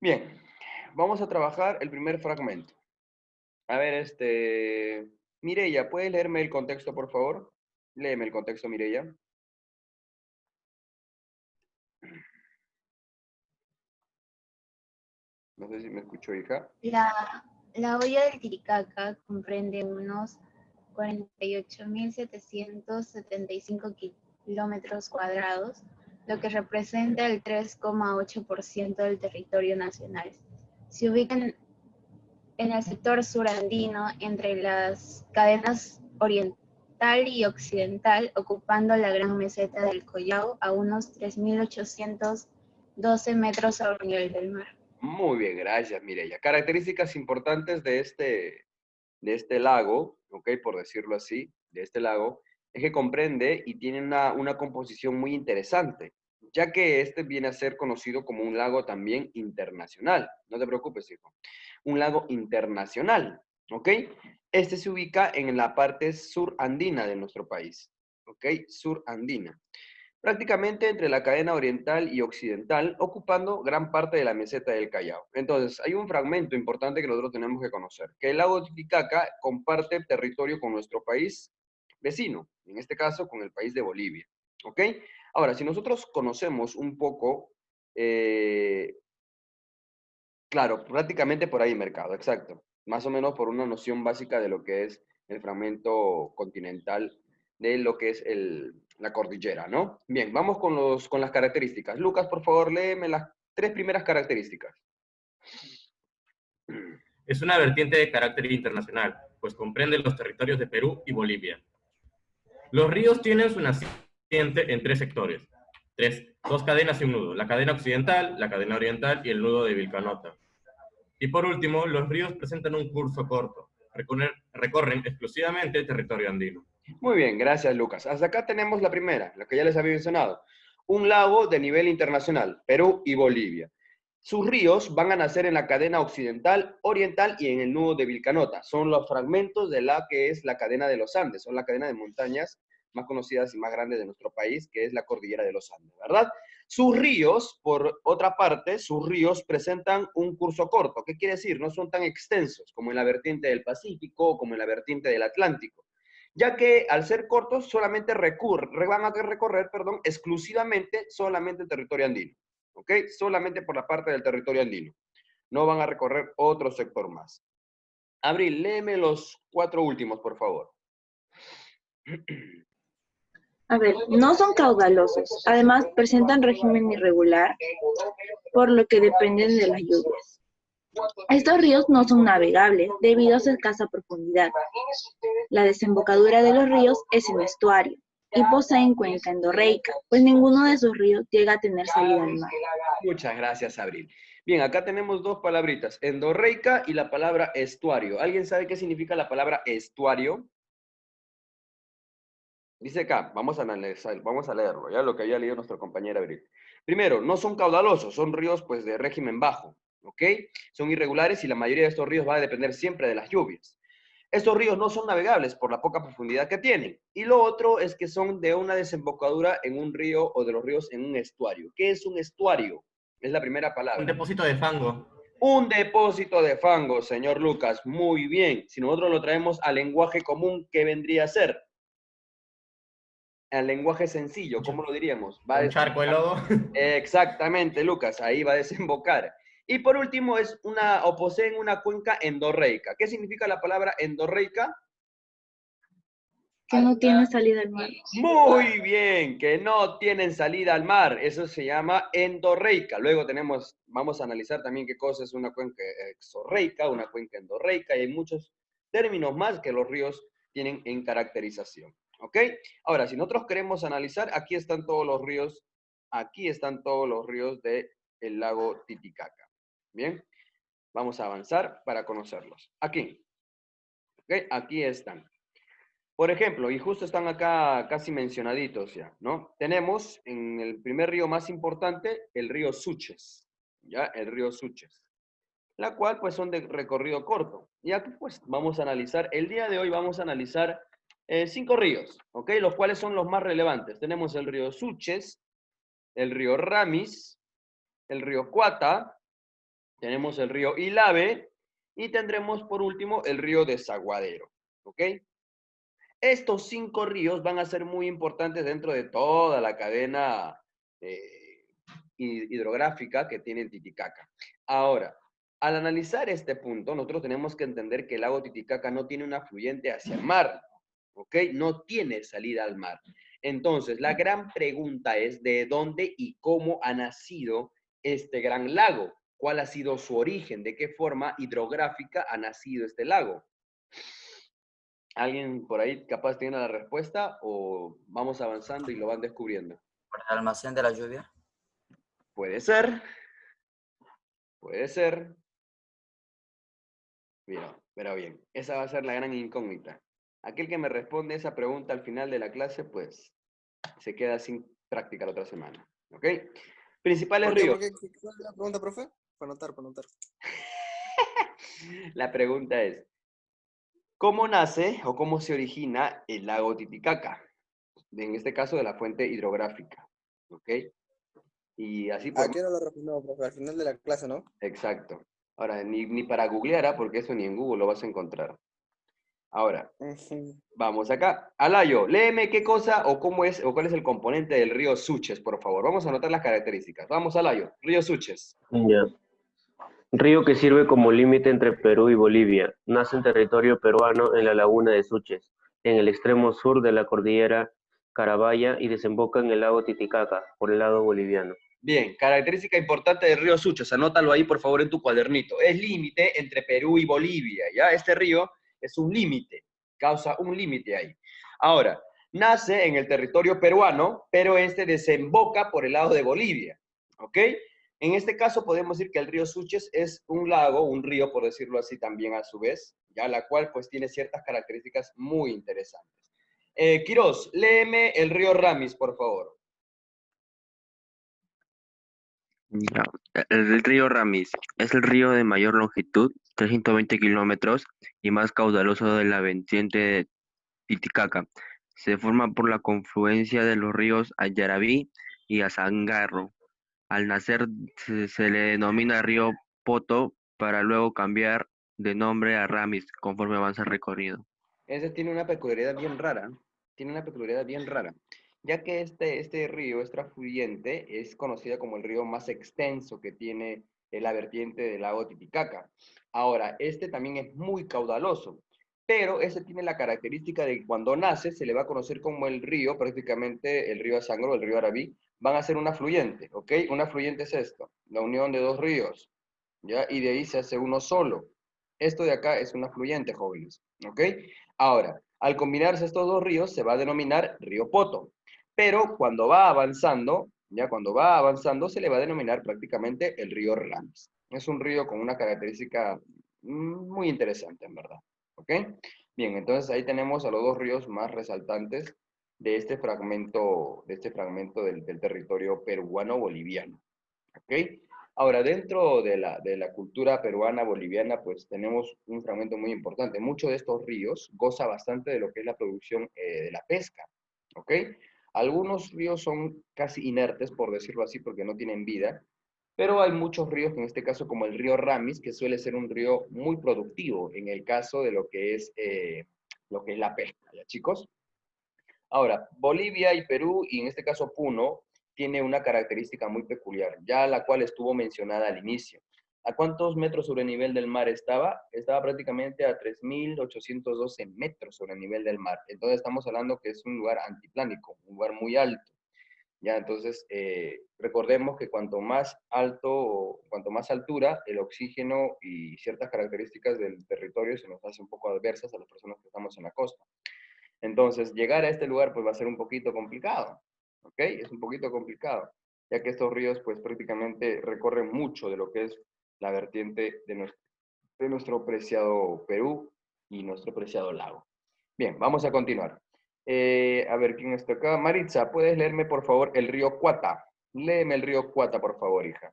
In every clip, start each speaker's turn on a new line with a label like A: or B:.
A: Bien, vamos a trabajar el primer fragmento. A ver, Mireya, ¿puedes leerme el contexto, por favor? Léeme el contexto, Mireya. No sé si me escuchó, hija.
B: La hoya del Titicaca comprende unos 48.775 kilómetros cuadrados, lo que representa el 3,8% del territorio nacional. Se ubica en el sector surandino, entre las cadenas oriental y occidental, ocupando la gran meseta del Collao a unos 3.812 metros sobre el nivel del mar.
A: Muy bien, gracias, Mireya. Características importantes de este lago, ¿ok? Por decirlo así, de este lago, es que comprende y tiene una composición muy interesante, ya que este viene a ser conocido como un lago también internacional. No te preocupes, hijo. Un lago internacional, ¿ok? Este se ubica en la parte surandina de nuestro país, ¿ok? Surandina. Prácticamente entre la cadena oriental y occidental, ocupando gran parte de la meseta del Callao. Entonces, hay un fragmento importante que nosotros tenemos que conocer, que el lago Titicaca comparte territorio con nuestro país vecino, en este caso con el país de Bolivia. ¿Ok? Ahora, si nosotros conocemos un poco, claro, prácticamente por ahí mercado, exacto. Más o menos por una noción básica de lo que es el fragmento continental de lo que es la cordillera, ¿no? Bien, vamos con las características. Lucas, por favor, léeme las tres primeras características.
C: Es una vertiente de carácter internacional, pues comprende los territorios de Perú y Bolivia. Los ríos tienen su naciente en tres sectores, dos cadenas y un nudo, la cadena occidental, la cadena oriental y el nudo de Vilcanota. Y por último, los ríos presentan un curso corto, recorren exclusivamente el territorio andino.
A: Muy bien, gracias, Lucas. Hasta acá tenemos la primera, la que ya les había mencionado. Un lago de nivel internacional, Perú y Bolivia. Sus ríos van a nacer en la cadena occidental, oriental y en el nudo de Vilcanota. Son los fragmentos de la que es la cadena de los Andes, son la cadena de montañas más conocidas y más grandes de nuestro país, que es la cordillera de los Andes, ¿verdad? Sus ríos, por otra parte, sus ríos presentan un curso corto. ¿Qué quiere decir? No son tan extensos como en la vertiente del Pacífico o como en la vertiente del Atlántico, ya que al ser cortos solamente van a recorrer, exclusivamente solamente el territorio andino, ¿ok? Solamente por la parte del territorio andino. No van a recorrer otro sector más. Abril, léeme los cuatro últimos, por favor.
D: A ver, no son caudalosos. Además, presentan régimen irregular, por lo que dependen de las lluvias. Estos ríos no son navegables debido a su escasa profundidad. La desembocadura de los ríos es en estuario y poseen cuenca endorreica, pues ninguno de sus ríos llega a tener salida al mar.
A: Muchas gracias, Abril. Bien, acá tenemos dos palabritas, endorreica y la palabra estuario. ¿Alguien sabe qué significa la palabra estuario? Dice acá, vamos a analizar, vamos a leerlo, ya lo que había leído nuestro compañero Abril. Primero, no son caudalosos, son ríos pues de régimen bajo, ¿ok? Son irregulares y la mayoría de estos ríos va a depender siempre de las lluvias. Estos ríos no son navegables por la poca profundidad que tienen. Y lo otro es que son de una desembocadura en un río o de los ríos en un estuario. ¿Qué es un estuario? Es la primera palabra.
C: Un depósito de fango.
A: Un depósito de fango, señor Lucas. Muy bien. Si nosotros lo traemos al lenguaje común, ¿qué vendría a ser? Al lenguaje sencillo, ¿cómo lo diríamos?
C: Un charco de lodo.
A: Exactamente, Lucas, ahí va a desembocar. Y por último, o poseen una cuenca endorreica. ¿Qué significa la palabra endorreica?
D: Que no tiene salida al mar.
A: Muy bien, que no tienen salida al mar. Eso se llama endorreica. Luego vamos a analizar también qué cosa es una cuenca exorreica, una cuenca endorreica, y hay muchos términos más que los ríos tienen en caracterización. ¿Ok? Ahora, si nosotros queremos analizar, aquí están todos los ríos del lago Titicaca. Bien, vamos a avanzar para conocerlos. Aquí. ¿Ok? Aquí están. Por ejemplo, y justo están acá casi mencionaditos ya, ¿no? Tenemos en el primer río más importante el río Suches, ¿ya? El río Suches, la cual pues son de recorrido corto. Y aquí pues vamos a analizar, el día de hoy vamos a analizar 5 ríos, ¿ok? Los cuales son los más relevantes. Tenemos el río Suches, el río Ramis, el río Cuata, tenemos el río Ilave y tendremos por último el río Desaguadero, ¿ok? Estos 5 ríos van a ser muy importantes dentro de toda la cadena hidrográfica que tiene el Titicaca. Ahora, al analizar este punto, nosotros tenemos que entender que el lago Titicaca no tiene un afluente hacia el mar, ¿ok? No tiene salida al mar. Entonces, la gran pregunta es de dónde y cómo ha nacido este gran lago. ¿Cuál ha sido su origen? ¿De qué forma hidrográfica ha nacido este lago? ¿Alguien por ahí capaz tiene la respuesta o vamos avanzando y lo van descubriendo?
E: ¿Por el almacén de la lluvia?
A: Puede ser, puede ser. Mira, pero bien, esa va a ser la gran incógnita. Aquel que me responde esa pregunta al final de la clase, pues se queda sin práctica la otra semana. ¿Ok? Principales
F: ¿Por qué?
A: ríos.
F: ¿Cuál es la pregunta, profe? Para anotar, para anotar.
A: La pregunta es, ¿cómo nace o cómo se origina el lago Titicaca? En este caso de la fuente hidrográfica. ¿Ok? Y así por...
F: ¿A qué hora lo respondemos, profe? Al final de la clase, ¿no?
A: Exacto. Ahora, ni para googlear, porque eso ni en Google lo vas a encontrar. Ahora,
F: Ujú.
A: vamos acá. Alayo, léeme qué cosa o cómo es o cuál es el componente del río Suches, por favor. Vamos a anotar las características. Vamos, Alayo. Río Suches.
G: Ya. Río que sirve como límite entre Perú y Bolivia. Nace en territorio peruano en la laguna de Suches, en el extremo sur de la cordillera Carabaya y desemboca en el lago Titicaca, por el lado boliviano.
A: Bien, característica importante del río Suches. Anótalo ahí, por favor, en tu cuadernito. Es límite entre Perú y Bolivia, ¿ya? Este río es un límite, causa un límite ahí. Ahora, nace en el territorio peruano, pero este desemboca por el lado de Bolivia, ¿ok? En este caso podemos decir que el río Suches es un lago, un río, por decirlo así también a su vez, ya la cual pues tiene ciertas características muy interesantes. Quirós, léeme el río Ramis, por favor.
H: Ya, el río Ramis es el río de mayor longitud, 320 kilómetros, y más caudaloso de la vertiente de Titicaca. Se forma por la confluencia de los ríos Ayaraví y Azángaro. Al nacer se le denomina río Poto para luego cambiar de nombre a Ramis conforme avanza el recorrido.
A: Ese tiene una peculiaridad bien rara, tiene una peculiaridad bien rara, ya que este río, este afluente, es conocido como el río más extenso que tiene la vertiente del lago Titicaca. Ahora, este también es muy caudaloso, pero ese tiene la característica de que cuando nace se le va a conocer como el río, prácticamente el río Sangro, el río Arabí, van a ser un afluente, ¿ok? Un afluente es esto, la unión de dos ríos, ¿ya? Y de ahí se hace uno solo. Esto de acá es un afluente, jóvenes, ¿ok? Ahora, al combinarse estos dos ríos se va a denominar río Poto, pero cuando va avanzando, ya cuando va avanzando se le va a denominar prácticamente el río Ramis. Es un río con una característica muy interesante, en verdad, ¿ok? Bien, entonces ahí tenemos a los dos ríos más resaltantes de este fragmento del territorio peruano-boliviano, ¿ok? Ahora, dentro de la cultura peruana, boliviana, pues tenemos un fragmento muy importante. Muchos de estos ríos goza bastante de lo que es la producción de la pesca, ¿ok? Algunos ríos son casi inertes, por decirlo así, porque no tienen vida, pero hay muchos ríos, en este caso como el río Ramis, que suele ser un río muy productivo en el caso de lo que es la pesca, ¿ya, chicos? Ahora, Bolivia y Perú, y en este caso Puno, tiene una característica muy peculiar, ya la cual estuvo mencionada al inicio. ¿A cuántos metros sobre el nivel del mar estaba? Estaba prácticamente a 3.812 metros sobre el nivel del mar. Entonces estamos hablando que es un lugar antiplánico, un lugar muy alto. Ya, entonces, recordemos que cuanto más alto, cuanto más altura, el oxígeno y ciertas características del territorio se nos hace un poco adversas a las personas que estamos en la costa. Entonces, llegar a este lugar pues va a ser un poquito complicado, ¿ok? Es un poquito complicado, ya que estos ríos pues prácticamente recorren mucho de lo que es la vertiente de nuestro preciado Perú y nuestro preciado lago. Bien, vamos a continuar. A ver, ¿quién está acá? Maritza, ¿puedes leerme por favor el río Cuata? Léeme el río Cuata, por favor, hija.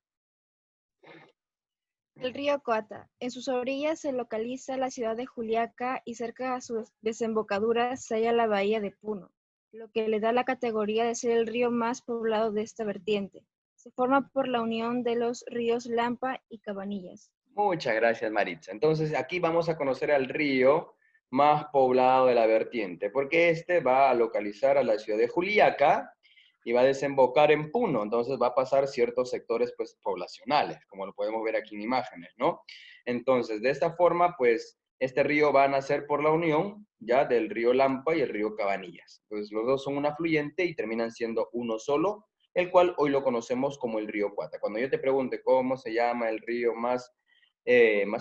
I: El río Coata. En sus orillas se localiza la ciudad de Juliaca y cerca a su desembocadura se halla la bahía de Puno, lo que le da la categoría de ser el río más poblado de esta vertiente. Se forma por la unión de los ríos Lampa y Cabanillas.
A: Muchas gracias, Maritza. Entonces, aquí vamos a conocer al río más poblado de la vertiente, porque este va a localizar a la ciudad de Juliaca y va a desembocar en Puno. Entonces, va a pasar ciertos sectores, pues, poblacionales, como lo podemos ver aquí en imágenes, ¿no? Entonces, de esta forma, pues, este río va a nacer por la unión, ya, del río Lampa y el río Cabanillas. Entonces, los dos son un afluente y terminan siendo uno solo, el cual hoy lo conocemos como el río Cuata. Cuando yo te pregunte cómo se llama el río más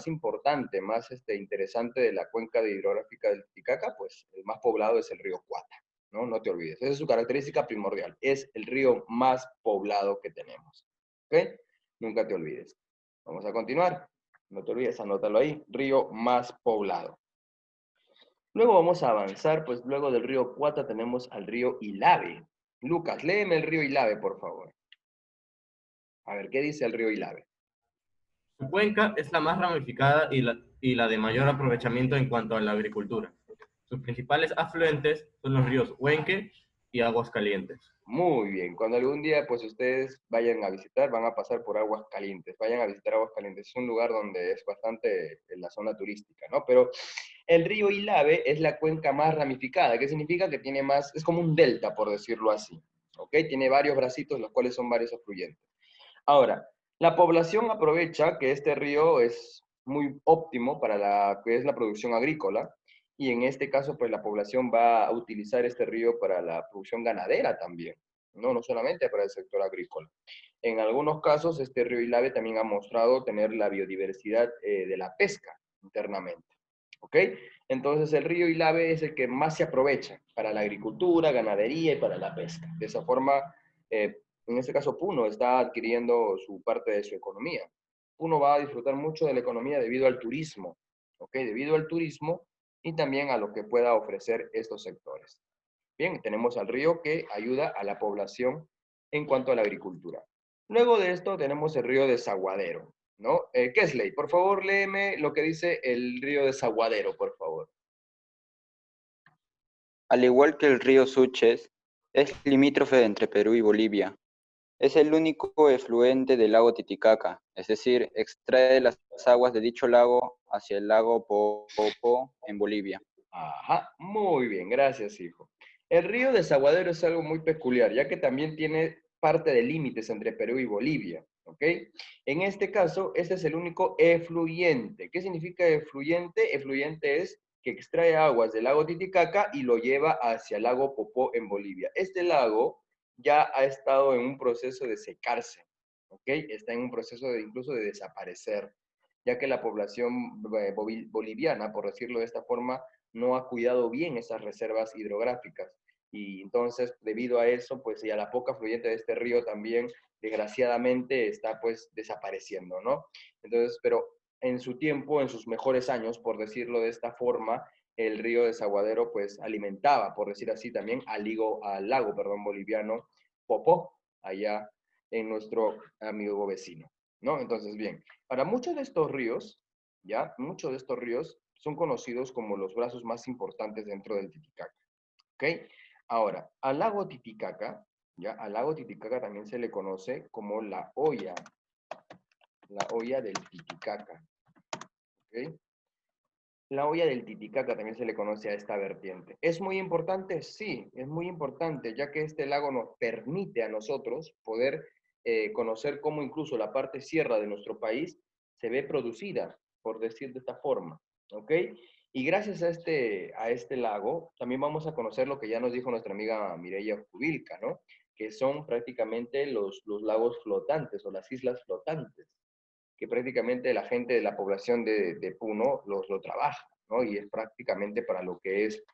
A: importante, más interesante de la cuenca hidrográfica del Titicaca, pues el más poblado es el río Cuata, ¿no? No te olvides. Esa es su característica primordial. Es el río más poblado que tenemos. ¿Ok? Nunca te olvides. Vamos a continuar. No te olvides, anótalo ahí. Río más poblado. Luego vamos a avanzar, pues luego del río Cuata tenemos al río Ilave. Lucas, léeme el río Ilave, por favor. A ver, ¿qué dice el río Ilave?
C: Su cuenca es la más ramificada y la de mayor aprovechamiento en cuanto a la agricultura. Sus principales afluentes son los ríos Huenque y Aguascalientes.
A: Muy bien, cuando algún día pues ustedes vayan a visitar, van a pasar por Aguascalientes, vayan a visitar Aguascalientes, es un lugar donde es bastante en la zona turística, ¿no? Pero el río Ilave es la cuenca más ramificada, que significa que tiene más, es como un delta, por decirlo así, ¿ok? Tiene varios bracitos, los cuales son varios afluentes. Ahora, la población aprovecha que este río es muy óptimo para la que es la producción agrícola, y en este caso, pues la población va a utilizar este río para la producción ganadera también, no solamente para el sector agrícola. En algunos casos, este río Ilave también ha mostrado tener la biodiversidad de la pesca internamente. ¿Ok? Entonces, el río Ilave es el que más se aprovecha para la agricultura, ganadería y para la pesca. De esa forma, en este caso, Puno está adquiriendo su parte de su economía. Puno va a disfrutar mucho de la economía debido al turismo, ¿ok? Debido al turismo y también a lo que pueda ofrecer estos sectores. Bien, tenemos al río que ayuda a la población en cuanto a la agricultura. Luego de esto tenemos el río Desaguadero, ¿no? Kesley, por favor, léeme lo que dice el río Desaguadero, por favor.
J: Al igual que el río Suches, es limítrofe entre Perú y Bolivia. Es el único efluente del lago Titicaca, es decir, extrae las aguas de dicho lago hacia el lago Poopó en Bolivia.
A: Ajá, muy bien, gracias, hijo. El río Desaguadero es algo muy peculiar, ya que también tiene parte de límites entre Perú y Bolivia, ¿ok? En este caso, este es el único efluyente. ¿Qué significa efluyente? Efluyente es que extrae aguas del lago Titicaca y lo lleva hacia el lago Popó en Bolivia. Este lago ya ha estado en un proceso de secarse, ¿ok? Está en un proceso de incluso de desaparecer, ya que la población boliviana, por decirlo de esta forma, no ha cuidado bien esas reservas hidrográficas. Y entonces, debido a eso, pues, y a la poca fluidez de este río también, desgraciadamente, está, pues, desapareciendo, ¿no? Entonces, pero en su tiempo, en sus mejores años, por decirlo de esta forma, el río Desaguadero, pues, alimentaba, por decir así, también al lago, perdón, boliviano, Popó, allá en nuestro amigo vecino, ¿no? Entonces, bien, para muchos de estos ríos, ¿ya? Muchos de estos ríos son conocidos como los brazos más importantes dentro del Titicaca, ¿ok? Ahora, al lago Titicaca, ¿ya? Al lago Titicaca también se le conoce como la olla del Titicaca, ¿ok? La olla del Titicaca también se le conoce a esta vertiente. ¿Es muy importante? Sí, es muy importante, ya que este lago nos permite a nosotros poder conocer cómo incluso la parte sierra de nuestro país se ve producida, por decir de esta forma, ¿ok? Y gracias a este lago, también vamos a conocer lo que ya nos dijo nuestra amiga Mireya Jubilca, ¿no? Que son prácticamente los lagos flotantes o las islas flotantes, que prácticamente la gente de la población de Puno lo trabaja, ¿no? Y es prácticamente para lo que es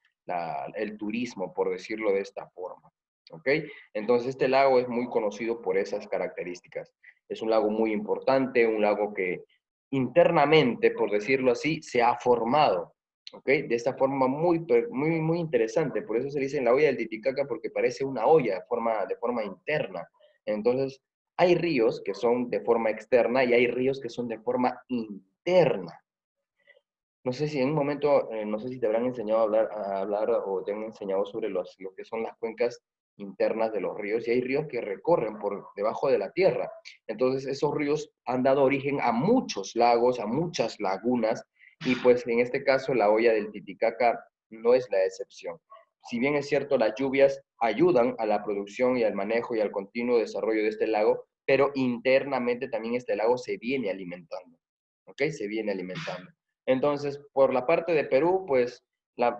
A: el turismo, por decirlo de esta forma, ¿ok? Entonces este lago es muy conocido por esas características. Es un lago muy importante, un lago que internamente, por decirlo así, se ha formado, ¿ok? De esta forma muy interesante. Por eso se dice en la olla del Titicaca, porque parece una olla de forma interna. Entonces, hay ríos que son de forma externa y hay ríos que son de forma interna. No sé si en un momento, no sé si te habrán enseñado a hablar o te han enseñado sobre lo que son las cuencas internas de los ríos y hay ríos que recorren por debajo de la tierra. Entonces esos ríos han dado origen a muchos lagos, a muchas lagunas y pues en este caso la hoya del Titicaca no es la excepción. Si bien es cierto, las lluvias ayudan a la producción y al manejo y al continuo desarrollo de este lago, pero internamente también este lago se viene alimentando, ¿ok? Se viene alimentando. Entonces, por la parte de Perú, pues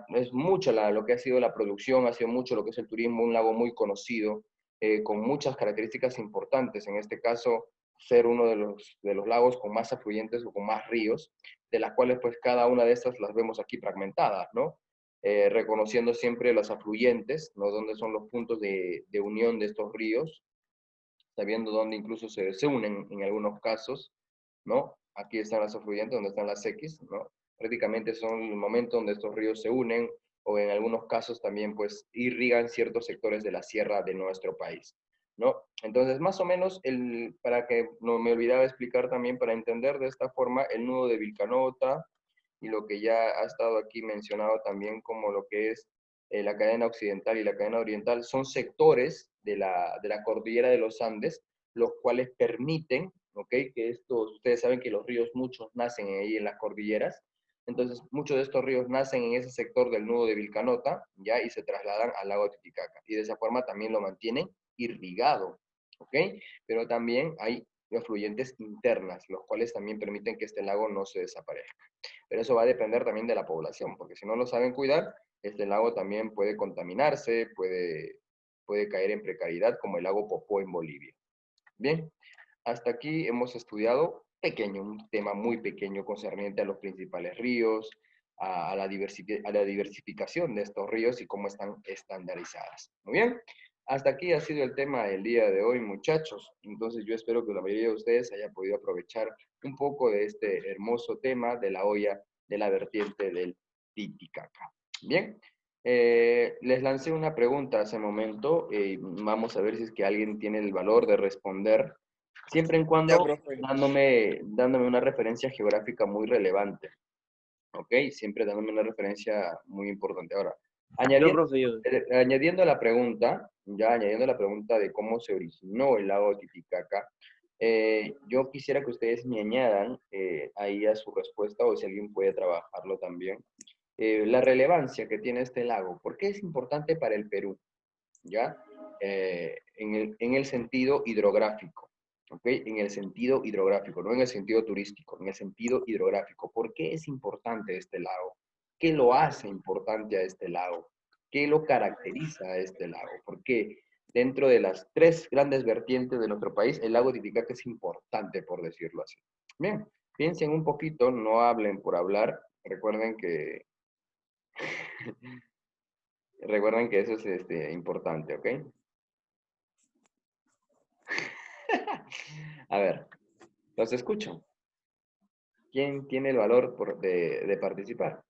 A: es mucho lo que ha sido la producción, ha sido mucho lo que es el turismo, un lago muy conocido, con muchas características importantes. En este caso, ser uno de los lagos con más afluentes o con más ríos, de las cuales pues cada una de estas las vemos aquí fragmentadas, ¿no? Reconociendo siempre los afluentes, ¿no? Dónde son los puntos de unión de estos ríos, sabiendo dónde incluso se unen en algunos casos, ¿no? Aquí están las afluentes, donde están las X, ¿no? Prácticamente son el momento donde estos ríos se unen, o en algunos casos también, pues, irrigan ciertos sectores de la sierra de nuestro país, ¿no? Entonces, más o menos, para que no me olvidaba explicar también, para entender de esta forma, el nudo de Vilcanota, y lo que ya ha estado aquí mencionado también como lo que es la cadena occidental y la cadena oriental, son sectores de la cordillera de los Andes, los cuales permiten, ¿ok? Que estos, ustedes saben que los ríos muchos nacen ahí en las cordilleras, entonces muchos de estos ríos nacen en ese sector del nudo de Vilcanota, ¿ya? Y se trasladan al lago Titicaca, y de esa forma también lo mantienen irrigado, ¿ok? Pero también hay afluentes internas, los cuales también permiten que este lago no se desaparezca. Pero eso va a depender también de la población, porque si no lo saben cuidar, este lago también puede contaminarse, puede caer en precariedad, como el lago Popó en Bolivia. Bien, hasta aquí hemos estudiado un tema muy pequeño concerniente a los principales ríos, a la diversificación de estos ríos y cómo están estandarizadas. Muy bien, hasta aquí ha sido el tema del día de hoy, muchachos. Entonces yo espero que la mayoría de ustedes haya podido aprovechar un poco de este hermoso tema de la olla de la vertiente del Titicaca. Bien, les lancé una pregunta hace momento. Vamos a ver si es que alguien tiene el valor de responder, siempre en
F: Ya,
A: cuando
F: profe.
A: dándome una referencia geográfica muy relevante. ¿Ok? Siempre dándome una referencia muy importante. Ahora,
G: Yo,
A: añadiendo,
G: profe, yo.
A: añadiendo la pregunta, ya añadiendo la pregunta de cómo se originó el lago Titicaca, yo quisiera que ustedes me añadan ahí a su respuesta, o si alguien puede trabajarlo también, la relevancia que tiene este lago. ¿Por qué es importante para el Perú? ¿Ya? En el sentido hidrográfico, ¿ok? En el sentido hidrográfico, no en el sentido turístico, en el sentido hidrográfico. ¿Por qué es importante este lago? ¿Qué lo hace importante a este lago? ¿Qué lo caracteriza a este lago? Porque dentro de las tres grandes vertientes de nuestro país, el lago Titicaca es importante, por decirlo así. Bien, piensen un poquito, no hablen por hablar. Recuerden que recuerden que eso es importante, ¿ok? A ver, los escucho. ¿Quién tiene el valor de participar?